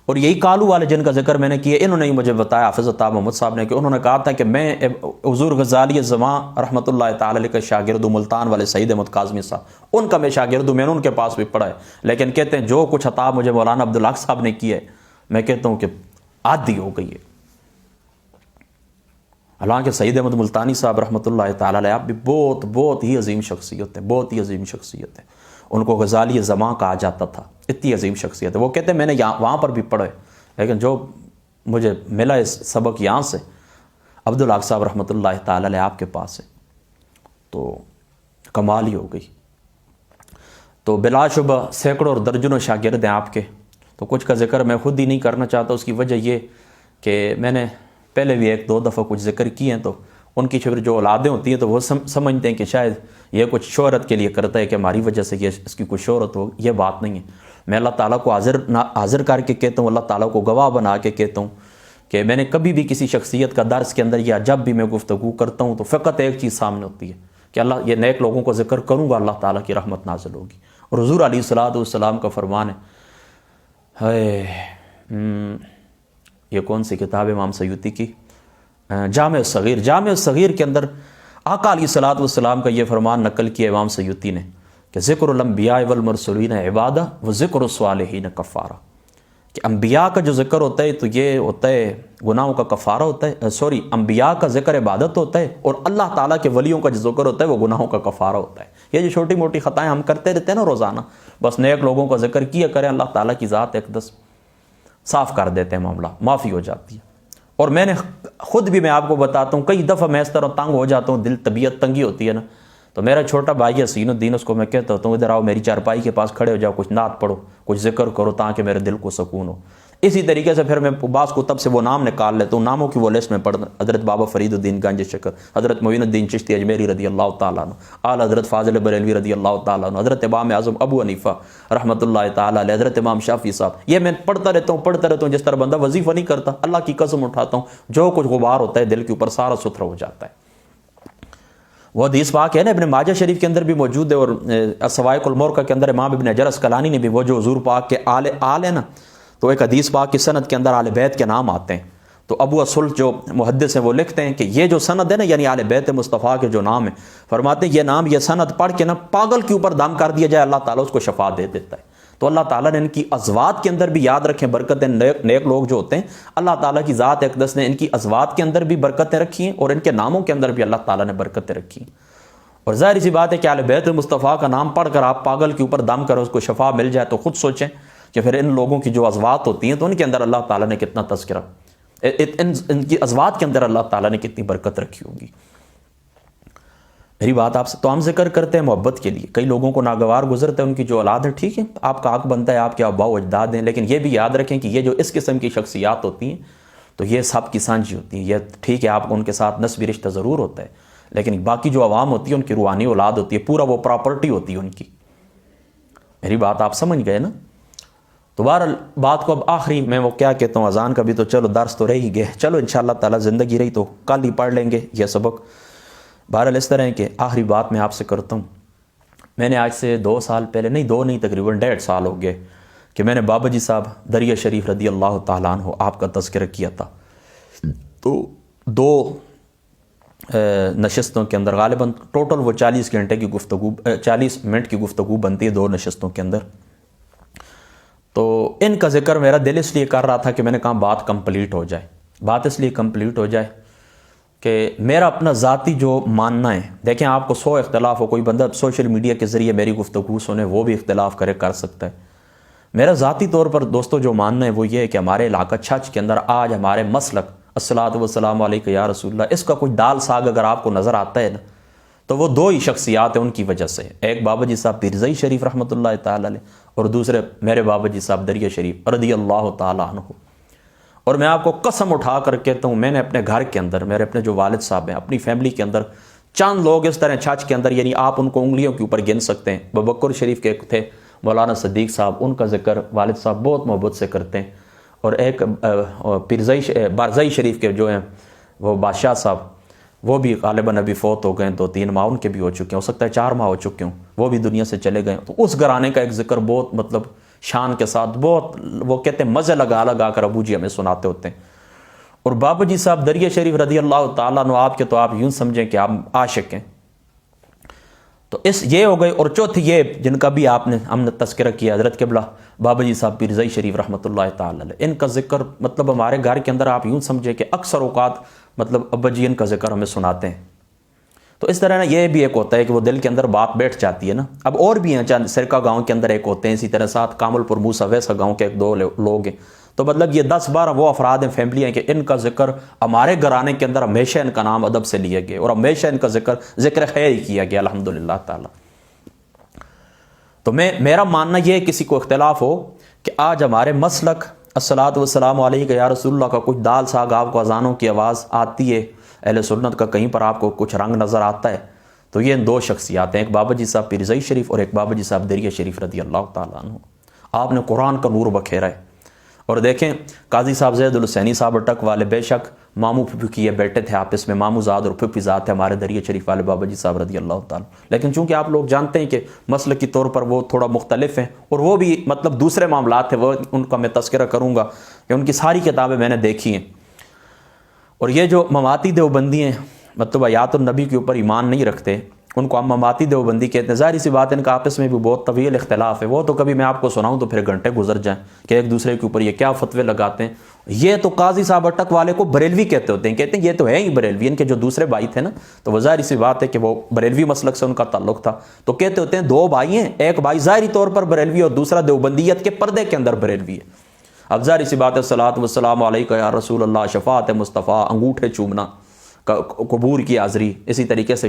اور یہی کالو والے جن کا ذکر میں نے کیا، انہوں نے ہی مجھے بتایا، حافظ عطا محمد صاحب نے، کہ انہوں نے کہا تھا کہ میں حضور غزالی زماں رحمۃ اللہ تعالی علیہ کا شاگرد، ملتان والے سعید احمد کاظمی صاحب، ان کا میں شاگرد ہوں، میں نے ان کے پاس بھی پڑھا ہے، لیکن کہتے ہیں جو کچھ عطا مجھے مولانا عبدالحق صاحب نے کیا ہے، میں کہتا ہوں کہ عادی ہو گئی ہے۔ حالانکہ سعید احمد ملتانی صاحب رحمۃ اللہ تعالی علیہ آپ بھی بہت ہی عظیم شخصیت ہے، بہت ہی عظیم شخصیت ہے، ان کو غزالی زماں کہا جاتا تھا، اتنی عظیم شخصیت ہے۔ وہ کہتے ہیں میں نے وہاں پر بھی پڑھے، لیکن جو مجھے ملا اس سبق یہاں سے، عبدالحق صاحب رحمۃ اللہ تعالی علیہ آپ کے پاس ہے، تو کمال ہی ہو گئی۔ تو بلا شبہ سینکڑوں اور درجنوں شاگرد ہیں آپ کے، تو کچھ کا ذکر میں خود ہی نہیں کرنا چاہتا، اس کی وجہ یہ کہ میں نے پہلے بھی 1-2 دفعہ کچھ ذکر کیے ہیں، تو ان کی جو اولادیں ہوتی ہیں تو وہ سمجھتے ہیں کہ شاید یہ کچھ شہرت کے لیے کرتا ہے، کہ ہماری وجہ سے اس کی کچھ شہرت ہو، یہ بات نہیں ہے۔ میں اللہ تعالیٰ کو حاضر کر کے کہتا ہوں، اللہ تعالیٰ کو گواہ بنا کے کہتا ہوں کہ میں نے کبھی بھی کسی شخصیت کا درس کے اندر یا جب بھی میں گفتگو کرتا ہوں تو فقط ایک چیز سامنے ہوتی ہے کہ اللہ یہ نیک لوگوں کو ذکر کروں گا، اللہ تعالیٰ کی رحمت نازل ہوگی۔ اور حضور علیہ الصلوۃ والسلام کا فرمان ہے، یہ کون سی کتاب ہے امام سیوطی کی، جامع الصغیر، جامع الصغیر کے اندر آقا علیہ الصلوۃ والسلام کا یہ فرمان نقل کیا امام سیوطی نے کہ ذکر الانبیاء والمرسلین عبادہ و ذکر الصالحین کفارہ، کہ انبیاء کا جو ذکر ہوتا ہے تو یہ ہوتا ہے گناہوں کا کفارہ ہوتا ہے، انبیاء کا ذکر عبادت ہوتا ہے، اور اللہ تعالیٰ کے ولیوں کا جو ذکر ہوتا ہے وہ گناہوں کا کفارہ ہوتا ہے۔ یہ جو چھوٹی موٹی خطائیں ہم کرتے رہتے ہیں نا روزانہ، بس نیک لوگوں کا ذکر کیا کریں، اللہ تعالیٰ کی ذات اقدس صاف کر دیتے ہیں، معاملہ معافی ہو جاتی ہے۔ اور میں نے خود بھی، میں آپ کو بتاتا ہوں، کئی دفعہ میں اس طرح تنگ ہو جاتا ہوں، طبیعت تنگی ہوتی ہے نا، تو میرا چھوٹا بھائی ہے حسین الدین، اس کو میں کہتا ہوں ادھر آؤ میری چارپائی کے پاس کھڑے ہو جاؤ، کچھ نعت پڑھو، کچھ ذکر کرو تاکہ میرے دل کو سکون ہو۔ اسی طریقے سے پھر میں بعض کتب سے وہ نام نکال لیتا ہوں، ناموں کی وہ لسٹ میں پڑھتا، حضرت بابا فرید الدین گنج شکر، حضرت معین الدین چشتی اجمیری رضی اللہ تعالیٰ عنہ، اعلیٰ حضرت فاضل بریلوی رضی اللہ تعالیٰ عنہ، حضرت امام اعظم ابو حنیفہ رحمۃ اللہ تعالیٰ علیہ، حضرت امام شافعی صاحب، یہ میں پڑھتا رہتا ہوں جس طرح بندہ وظیفہ نہیں کرتا، اللہ کی قسم اٹھاتا ہوں، جو کچھ غبار ہوتا ہے دل کے اوپر سارا ستھرا ہو جاتا ہے۔ وہ حدیث پاک ہے نا ابن ماجہ شریف کے اندر بھی موجود ہے، اور السوائق المورقہ کے اندر امام ابن حجر اسقلانی نے بھی، وہ جو حضور پاک کے آل ہے نا، تو ایک حدیث پاک کی سند کے اندر آل بیت کے نام آتے ہیں، تو ابو اصل جو محدث ہیں وہ لکھتے ہیں کہ یہ جو سند ہے نا، یعنی آل بیت مصطفیٰ کے جو نام ہے، فرماتے ہیں یہ نام، یہ سند پڑھ کے نا پاگل کے اوپر دم کر دیا جائے، اللہ تعالیٰ اس کو شفا دے دیتا ہے۔ تو اللہ تعالیٰ نے ان کی ازواج کے اندر بھی، یاد رکھیں، برکتیں، نیک لوگ جو ہوتے ہیں، اللہ تعالیٰ کی ذات اقدس نے ان کی ازواج کے اندر بھی برکتیں رکھی ہیں، اور ان کے ناموں کے اندر بھی اللہ تعالیٰ نے برکتیں رکھی ہیں۔ اور ظاہر سی بات ہے کہ آل بیت مصطفیٰ کا نام پڑھ کر آپ پاگل کے اوپر دم کرو، اس کو شفا مل جائے، تو خود سوچیں کہ پھر ان لوگوں کی جو ازواج ہوتی ہیں تو ان کے اندر اللہ تعالیٰ نے کتنا تذکرہ، ان کی ازواج کے اندر اللہ تعالیٰ نے کتنی برکت رکھی ہوگی۔ میری بات آپ سے، تو ہم ذکر کرتے ہیں محبت کے لیے، کئی لوگوں کو ناگوار گزرتا ہے، ان کی جو اولاد ہے، ٹھیک ہے، آپ کا حق بنتا ہے آپ کے آباء و اجداد ہیں، لیکن یہ بھی یاد رکھیں کہ یہ جو اس قسم کی شخصیات ہوتی ہیں تو یہ سب کی سانجھی ہوتی ہیں، یہ ٹھیک ہے آپ کو ان کے ساتھ نسبی رشتہ ضرور ہوتا ہے، لیکن باقی جو عوام ہوتی ہے ان کی روحانی اولاد ہوتی ہے، پورا وہ پراپرٹی ہوتی ہے ان کی۔ میری بات آپ سمجھ گئے نا؟ تو بہرحال بات کو اب آخری میں وہ کیا کہتا ہوں، اذان کا بھی تو چلو درس تو رہ ہی گئے، چلو انشاءاللہ تعالی زندگی رہی تو کل ہی پڑھ لیں گے یہ سبق۔ بہرحال اس طرح ہے کہ آخری بات میں آپ سے کرتا ہوں، میں نے آج سے 2 سال پہلے، نہیں تقریباً 1.5 سال ہو گئے کہ میں نے بابا جی صاحب دریا شریف رضی اللہ تعالیٰ عنہ آپ کا تذکرہ کیا تھا، تو 2 نشستوں کے اندر غالباً ٹوٹل وہ 40 گھنٹے کی گفتگو، 40 منٹ کی گفتگو بنتی ہے 2 نشستوں کے اندر۔ تو ان کا ذکر میرا دل اس لیے کر رہا تھا کہ میں نے کہا بات کمپلیٹ ہو جائے، بات اس لیے کمپلیٹ ہو جائے کہ میرا اپنا ذاتی جو ماننا ہے، دیکھیں آپ کو 100 اختلاف ہو، کوئی بندہ سوشل میڈیا کے ذریعے میری گفتگو سنے وہ بھی اختلاف کر سکتا ہے، میرا ذاتی طور پر دوستو جو ماننا ہے وہ یہ ہے کہ ہمارے علاقہ چھچ کے اندر آج ہمارے مسلک الصلاۃ والسلام علیک یا رسول اللہ، اس کا کوئی دال ساگ اگر آپ کو نظر آتا ہے نا تو وہ دو ہی شخصیات ہیں ان کی وجہ سے، ایک بابا جی صاحب پیرزئی شریف رحمۃ اللہ تعالی علیہ، اور دوسرے میرے بابا جی صاحب دریا شریف رضی اللہ تعالی عنہ۔ اور میں آپ کو قسم اٹھا کر کہتا ہوں، میں نے اپنے گھر کے اندر، میرے اپنے جو والد صاحب ہیں، اپنی فیملی کے اندر چند لوگ اس طرح چھچ کے اندر، یعنی آپ ان کو انگلیوں کے اوپر گن سکتے ہیں، ببکر شریف کے ایک تھے مولانا صدیق صاحب، ان کا ذکر والد صاحب بہت محبت سے کرتے ہیں، اور ایک بارزئی شریف کے جو ہیں وہ بادشاہ صاحب، وہ بھی غالباً ابھی فوت ہو گئے، 2-3 ماہ ان کے بھی ہو چکے ہیں، ہو سکتا ہے 4 ماہ ہو چکے ہوں، وہ بھی دنیا سے چلے گئے۔ تو اس گھرانے کا ایک ذکر بہت مطلب شان کے ساتھ، بہت وہ کہتے ہیں مزے لگا لگا کر ابو جی ہمیں سناتے ہوتے ہیں۔ اور بابا جی صاحب دریا شریف رضی اللہ تعالیٰ عنہ، آپ کے تو آپ یوں سمجھیں کہ آپ عاشق ہیں۔ تو یہ ہو گئی، اور چوتھی یہ جن کا بھی ہم نے تذکرہ کیا، حضرت قبلہ بابا جی صاحب پیرزئی شریف رحمۃ اللہ تعالی علیہ، ان کا ذکر مطلب ہمارے گھر کے اندر آپ یوں سمجھیں کہ اکثر اوقات مطلب ابا جی ان کا ذکر ہمیں سناتے ہیں۔ تو اس طرح نا یہ بھی ایک ہوتا ہے کہ وہ دل کے اندر بات بیٹھ جاتی ہے نا۔ اب اور بھی ہیں، چند سرکہ گاؤں کے اندر ایک ہوتے ہیں، اسی طرح ساتھ کامل پور موسیٰ ویسا گاؤں کے 1-2 لوگ ہیں، تو مطلب یہ 10-12 وہ افراد ہیں، فیملی ہیں کہ ان کا ذکر ہمارے گھرانے کے اندر ہمیشہ ان کا نام ادب سے لیا گیا اور ہمیشہ ان کا ذکر خیر ہی کیا گیا الحمدللہ تعالی۔ تو میرا ماننا یہ ہے، کسی کو اختلاف ہو کہ آج ہمارے مسلک الصلاۃ والسلام علیک یا رسول اللہ کا کچھ دال ساگ آپ کو اذانوں کی آواز آتی ہے، اہل سنت کا کہیں پر آپ کو کچھ رنگ نظر آتا ہے، تو یہ ان 2 شخصیات ہیں، ایک بابا جی صاحب پیرزئی شریف اور ایک بابا جی صاحب دریا شریف رضی اللہ تعالیٰ عنہ۔ آپ نے قرآن کا نور بکھیرا ہے۔ اور دیکھیں قاضی صاحب زید الحسینی صاحب اٹک والے بے شک ماموں پھپھی کی یہ بیٹے تھے آپس میں، ماموں زاد اور پھپھی زاد تھے ہمارے دریا شریف والے بابا جی صاحب رضی اللہ تعالیٰ، لیکن چونکہ آپ لوگ جانتے ہیں کہ مسلک کی طور پر وہ تھوڑا مختلف ہیں، اور وہ بھی مطلب دوسرے معاملات تھے، وہ ان کا میں تذکرہ کروں گا کہ ان کی ساری کتابیں میں نے دیکھی ہیں۔ اور یہ جو مماتی دیوبندی ہیں، مطلب آیات النبی کے اوپر ایمان نہیں رکھتے، ان کو ہم مماتی دیوبندی کہتے ہیں۔ ظاہر سی بات ہے ان کا آپس میں بھی بہت طویل اختلاف ہے، وہ تو کبھی میں آپ کو سناؤں تو پھر گھنٹے گزر جائیں کہ ایک دوسرے کے اوپر یہ کیا فتوے لگاتے ہیں۔ یہ تو قاضی صاحب اٹک والے کو بریلوی کہتے ہوتے ہیں، کہتے ہیں یہ تو ہے ہی بریلوی، ان کے جو دوسرے بھائی تھے نا، تو وہ ظاہر سی بات ہے کہ وہ بریلوی مسلک سے ان کا تعلق تھا، تو کہتے ہوتے ہیں 2 بھائی ہیں، ایک بھائی ظاہری طور پر بریلوی اور دوسرا دیوبندیت کے پردے کے اندر بریلوی ہے۔ اب ظاہر سی بات ہے، صلاۃ والسلام علیک یا رسول اللہ، شفاعت مصطفیٰ، انگوٹھے چومنا، قبور کی حاضری، اسی طریقے سے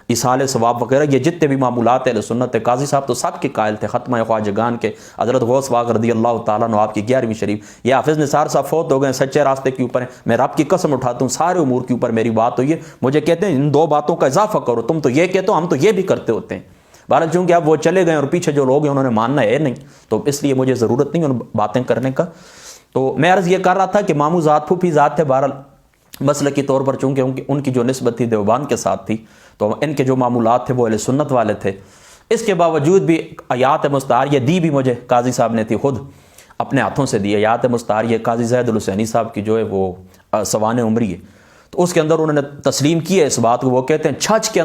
ایصال ثواب وغیرہ، یہ جتنے بھی معمولات اہل سنت ہے، قاضی صاحب تو سب کے قائل تھے، ختمہ خواجگان کے حضرت غوث پاک رضی اللہ تعالیٰ عنہ، آپ کی 11ویں شریف۔ یہ حافظ نثار صاحب فوت ہو گئے، سچے راستے کے اوپر ہیں، میں رب کی قسم اٹھاتا ہوں سارے امور کے اوپر میری بات ہوئی ہے، مجھے کہتے ہیں ان 2 باتوں کا اضافہ کرو، تم تو یہ کہتے ہو، ہم تو یہ بھی کرتے ہوتے ہیں۔ بہرحال چونکہ اب وہ چلے گئے اور پیچھے جو لوگ ہیں انہوں نے ماننا ہے نہیں، تو اس لیے مجھے ضرورت نہیں ان باتیں کرنے کا۔ تو میں عرض یہ کر رہا تھا کہ ماموں ذات پھوپھی ذات تھے، بہرحال مسئلہ کی طور پر چونکہ ان کی جو نسبت تھی دیوبند کے ساتھ تھی، تو ان کے جو معمولات تھے وہ اہل سنت والے تھے۔ اس کے باوجود بھی آیات مستعاریہ دی بھی مجھے قاضی صاحب نے تھی، خود اپنے ہاتھوں سے دی آیات مستعاریہ، قاضی زید الحسینی صاحب کی جو ہے وہ سوانح عمری ہے، تو اس کے اندر انہوں نے تسلیم کی ہے اس بات کو، وہ کہتے ہیں چھچ کے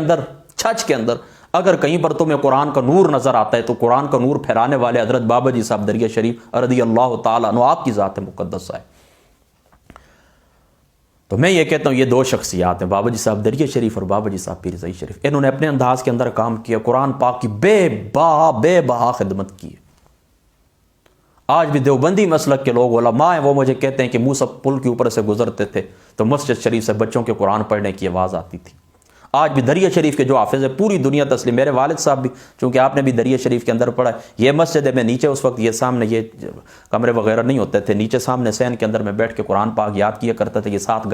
اندر اگر کہیں پر تمہیں قرآن کا نور نظر آتا ہے تو قرآن کا نور پھیرانے والے حضرت بابا جی صاحب دریا شریف رضی اللہ تعالیٰ عنہ، آپ کی ذات مقدس ہے۔ تو میں یہ کہتا ہوں یہ 2 شخصیات ہیں، بابا جی صاحب دریا شریف اور بابا جی صاحب پیرزئی شریف، انہوں نے اپنے انداز کے اندر کام کیا، قرآن پاک کی بے بہا خدمت کی ہے۔ آج بھی دیوبندی مسلک کے لوگ علماء ہیں، وہ مجھے کہتے ہیں کہ موسیٰ پل کے اوپر سے گزرتے تھے تو مسجد شریف سے بچوں کے قرآن پڑھنے کی آواز آتی تھی۔ آج بھی دریا شریف کے جو حافظ ہے پوری دنیا تسلیم، میرے والد صاحب بھی، چونکہ آپ نے بھی دریا شریف کے اندر پڑھا ہے، یہ مسجد ہے، میں نیچے اس وقت یہ سامنے یہ کمرے وغیرہ نہیں ہوتے تھے، نیچے سامنے سین کے اندر میں بیٹھ کے قرآن پاک یاد کیا کرتا تھا، یہ 7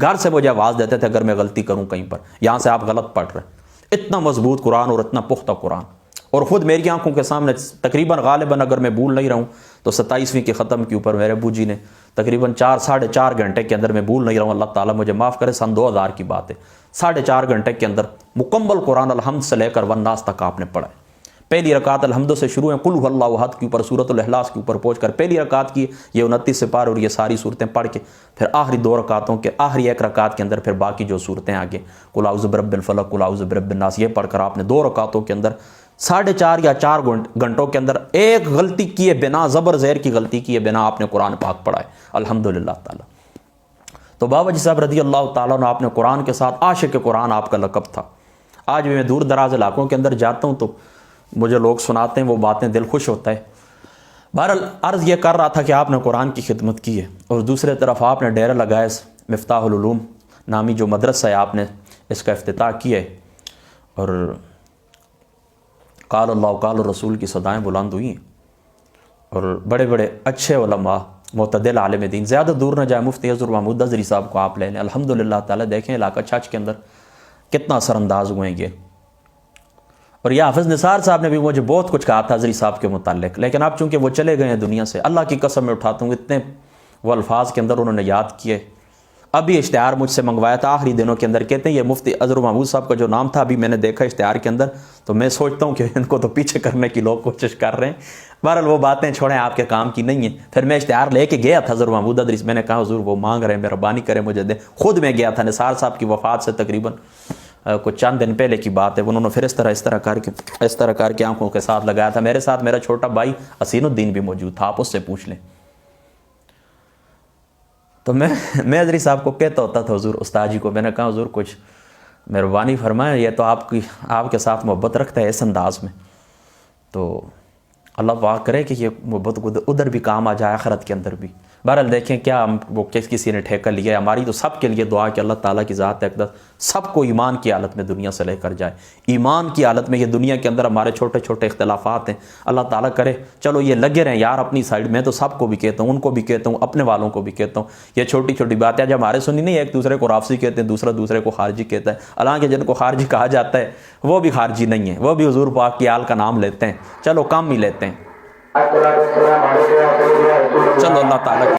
گھر سے مجھے آواز دیتے تھے اگر میں غلطی کروں کہیں پر، یہاں سے آپ غلط پڑھ رہے ہیں۔ اتنا مضبوط قرآن اور اتنا پختہ قرآن، اور خود میری آنکھوں کے سامنے تقریباً غالباً اگر میں بھول نہیں رہا ہوں تو 27ویں کے ختم کے اوپر میرے ابو جی نے تقریباً 4-4.5 گھنٹے کے اندر، میں بھول نہیں رہا ہوں، اللہ تعالیٰ مجھے معاف کرے، سن 2000 کی بات ہے، 4.5 گھنٹے کے اندر مکمل قرآن الحمد سے لے کر والناس تک آپ نے پڑھا ہے۔ پہلی رکعت الحمد سے شروع ہے، قل هو اللہ احد کے اوپر سورۃ الاخلاص کے اوپر پہنچ کر پہلی رکعت کی یہ 29 سپارے اور یہ ساری صورتیں پڑھ کے پھر آخری 2 رکعتوں کے آخری 1 رکعت کے اندر پھر باقی جو صورتیں آگے قل اعوذ برب الفلق قل اعوذ برب الناس یہ پڑھ کر آپ نے 2 رکعتوں کے اندر 4.5 یا 4 گھنٹوں کے اندر ایک غلطی کیے بنا، زبر زیر کی غلطی کیے بنا آپ نے قرآن پاک پڑھا ہے الحمدللہ تعالی۔ تو بابا جی صاحب رضی اللہ تعالیٰ عنہ آپ نے قرآن کے ساتھ عاشق قرآن آپ کا لقب تھا. آج بھی میں دور دراز علاقوں کے اندر جاتا ہوں تو مجھے لوگ سناتے ہیں وہ باتیں، دل خوش ہوتا ہے. بہرحال عرض یہ کر رہا تھا کہ آپ نے قرآن کی خدمت کی ہے اور دوسرے طرف آپ نے ڈیرہ لگائے مفتاح العلوم نامی جو مدرسہ ہے آپ نے اس کا افتتاح کیا ہے اور قال اللہ قال رسول کی صدائیں بلند ہوئی ہیں اور بڑے بڑے اچھے علماء معتدل عالم دین، زیادہ دور نہ جائے، مفتی حضرت محمود نظری صاحب کو آپ لے لیں. الحمدللہ تعالیٰ دیکھیں علاقہ چھچ کے اندر کتنا اثر انداز ہوئے ہیں یہ. اور یہ حافظ نثار صاحب نے بھی مجھے بہت کچھ کہا تھا حضری صاحب کے متعلق، لیکن اب چونکہ وہ چلے گئے ہیں دنیا سے، اللہ کی قسم میں اٹھاتا ہوں اتنے وہ الفاظ کے اندر انہوں نے یاد کیے. ابھی اشتہار مجھ سے منگوایا تھا آخری دنوں کے اندر، کہتے ہیں یہ مفتی حضرت محمود صاحب کا جو نام تھا ابھی میں نے دیکھا اشتہار کے اندر تو میں سوچتا ہوں کہ ان کو تو پیچھے کرنے کی لوگ کوشش کر رہے ہیں. بہرحال وہ باتیں چھوڑیں، آپ کے کام کی نہیں ہیں. پھر میں اشتہار لے کے گیا تھا حضرت محمود ادریس، میں نے کہا حضور وہ مانگ رہے ہیں، مہربانی کریں مجھے دیں. خود میں گیا تھا، نثار صاحب کی وفات سے تقریباً کچھ چند دن پہلے کی بات ہے. انہوں نے پھر اس طرح کر کے آنکھوں کے ساتھ لگایا تھا. میرے ساتھ میرا چھوٹا بھائی حسین الدین بھی موجود تھا، آپ اس سے پوچھ لیں. تو میں حضری صاحب کو کہتا ہوتا تھا حضور استاد جی کو، میں نے کہا حضور کچھ مہربانی فرمائیں، یہ تو آپ کے ساتھ محبت رکھتا ہے اس انداز میں، تو اللہ پاک کرے کہ یہ محبت ادھر بھی کام آ جائے آخرت کے اندر بھی. بہرحال دیکھیں کیا وہ کسی نے ٹھیکہ لیا ہے. ہماری تو سب کے لیے دعا کہ اللہ تعالیٰ کی ذات اقدس سب کو ایمان کی حالت میں دنیا سے لے کر جائے. ایمان کی حالت میں یہ دنیا کے اندر ہمارے چھوٹے چھوٹے اختلافات ہیں، اللہ تعالیٰ کرے چلو یہ لگے رہیں یار اپنی سائڈ میں. تو سب کو بھی کہتا ہوں، ان کو بھی کہتا ہوں، اپنے والوں کو بھی کہتا ہوں، یہ چھوٹی چھوٹی باتیں جب ہمارے سنی نہیں، ایک دوسرے کو رافضی کہتے ہیں، دوسرا دوسرے کو خارجی کہتا ہے. حالانکہ جن کو خارجی کہا جاتا ہے وہ بھی خارجی نہیں ہے، وہ بھی حضور پاک کی آل کا نام لیتے ہیں. چلو کم ہی لیتے ہیں. چلو اللہ تعالیٰ